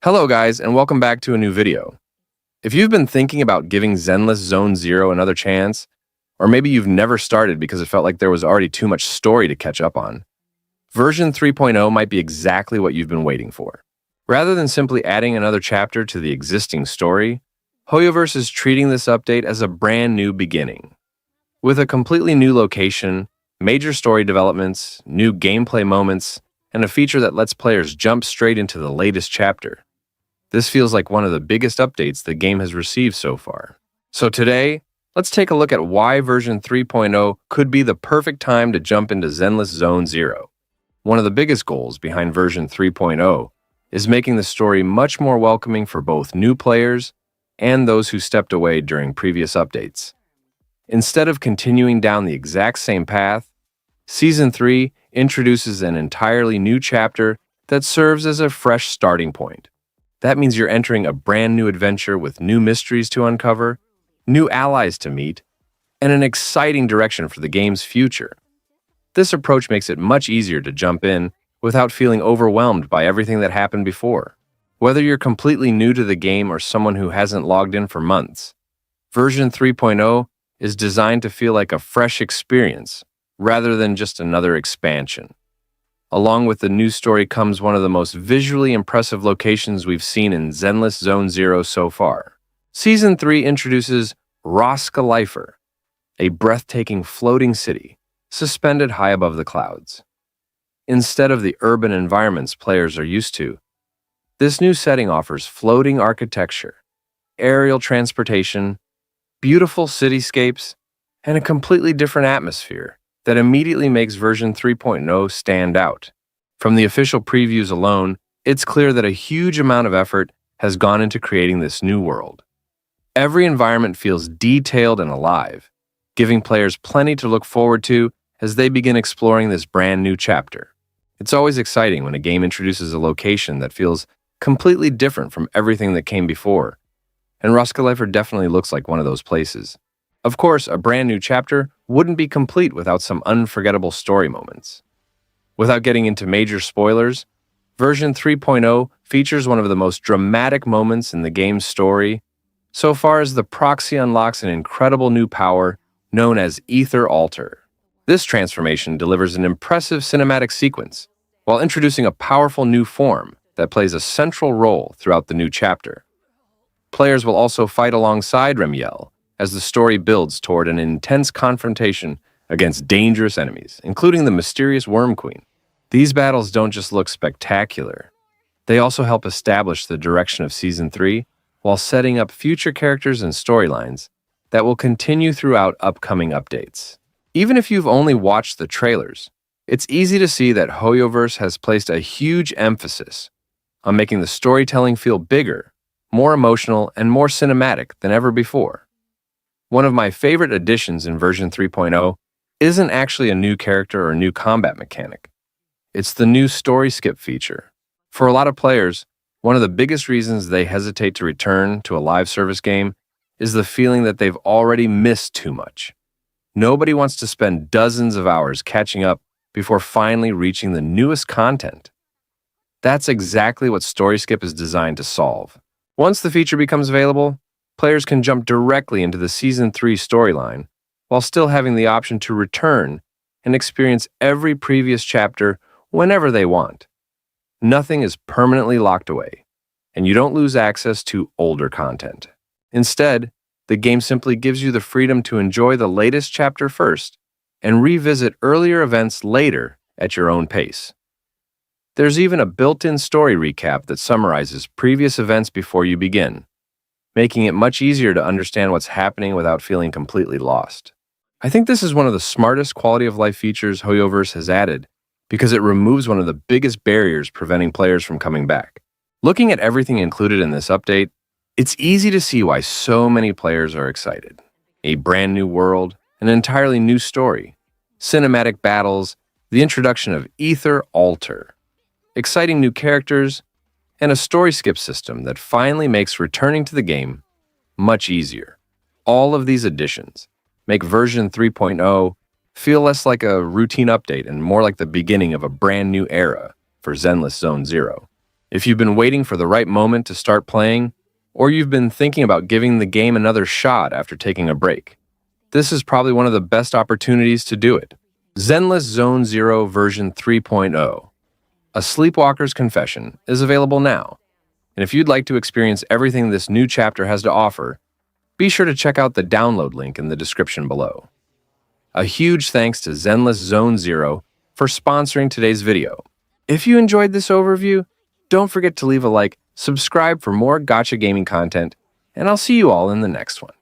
Hello guys, and welcome back to a new video. If you've been thinking about giving Zenless Zone Zero another chance, or maybe you've never started because it felt like there was already too much story to catch up on, version 3.0 might be exactly what you've been waiting for. Rather than simply adding another chapter to the existing story, Hoyoverse is treating this update as a brand new beginning. With a completely new location, major story developments, new gameplay moments, and a feature that lets players jump straight into the latest chapter. This feels like one of the biggest updates the game has received so far. So today, let's take a look at why version 3.0 could be the perfect time to jump into Zenless Zone Zero. One of the biggest goals behind version 3.0 is making the story much more welcoming for both new players and those who stepped away during previous updates. Instead of continuing down the exact same path, Season 3 introduces an entirely new chapter that serves as a fresh starting point. That means you're entering a brand new adventure with new mysteries to uncover, new allies to meet, and an exciting direction for the game's future. This approach makes it much easier to jump in without feeling overwhelmed by everything that happened before. Whether you're completely new to the game or someone who hasn't logged in for months, version 3.0 is designed to feel like a fresh experience rather than just another expansion. Along with the new story comes one of the most visually impressive locations we've seen in Zenless Zone Zero so far. Season 3 introduces Roskalifer, a breathtaking floating city suspended high above the clouds. Instead of the urban environments players are used to, this new setting offers floating architecture, aerial transportation, beautiful cityscapes, and a completely different atmosphere that immediately makes version 3.0 stand out. From the official previews alone, it's clear that a huge amount of effort has gone into creating this new world. Every environment feels detailed and alive, giving players plenty to look forward to as they begin exploring this brand new chapter. It's always exciting when a game introduces a location that feels completely different from everything that came before, and Roskalifer definitely looks like one of those places. Of course, a brand new chapter wouldn't be complete without some unforgettable story moments. Without getting into major spoilers, version 3.0 features one of the most dramatic moments in the game's story so far as the proxy unlocks an incredible new power known as Ether Altar. This transformation delivers an impressive cinematic sequence while introducing a powerful new form that plays a central role throughout the new chapter. Players will also fight alongside Remiel as the story builds toward an intense confrontation against dangerous enemies, including the mysterious Worm Queen. These battles don't just look spectacular, they also help establish the direction of Season 3 while setting up future characters and storylines that will continue throughout upcoming updates. Even if you've only watched the trailers, it's easy to see that Hoyoverse has placed a huge emphasis on making the storytelling feel bigger, more emotional, and more cinematic than ever before. One of my favorite additions in version 3.0 isn't actually a new character or new combat mechanic. It's the new story skip feature. For a lot of players, one of the biggest reasons they hesitate to return to a live service game is the feeling that they've already missed too much. Nobody wants to spend dozens of hours catching up before finally reaching the newest content. That's exactly what Story Skip is designed to solve. Once the feature becomes available, players can jump directly into the Season 3 storyline while still having the option to return and experience every previous chapter whenever they want. Nothing is permanently locked away, and you don't lose access to older content. Instead, the game simply gives you the freedom to enjoy the latest chapter first and revisit earlier events later at your own pace. There's even a built-in story recap that summarizes previous events before you begin, making it much easier to understand what's happening without feeling completely lost. I think this is one of the smartest quality-of-life features Hoyoverse has added because it removes one of the biggest barriers preventing players from coming back. Looking at everything included in this update, it's easy to see why so many players are excited. A brand new world, an entirely new story, cinematic battles, the introduction of Ether Altar, exciting new characters, and a story skip system that finally makes returning to the game much easier. All of these additions make version 3.0 feel less like a routine update and more like the beginning of a brand new era for Zenless Zone Zero. If you've been waiting for the right moment to start playing, or you've been thinking about giving the game another shot after taking a break, this is probably one of the best opportunities to do it. Zenless Zone Zero version 3.0, A Sleepwalker's Confession, is available now. And if you'd like to experience everything this new chapter has to offer, be sure to check out the download link in the description below. A huge thanks to Zenless Zone Zero for sponsoring today's video. If you enjoyed this overview, don't forget to leave a like, subscribe for more gacha gaming content, and I'll see you all in the next one.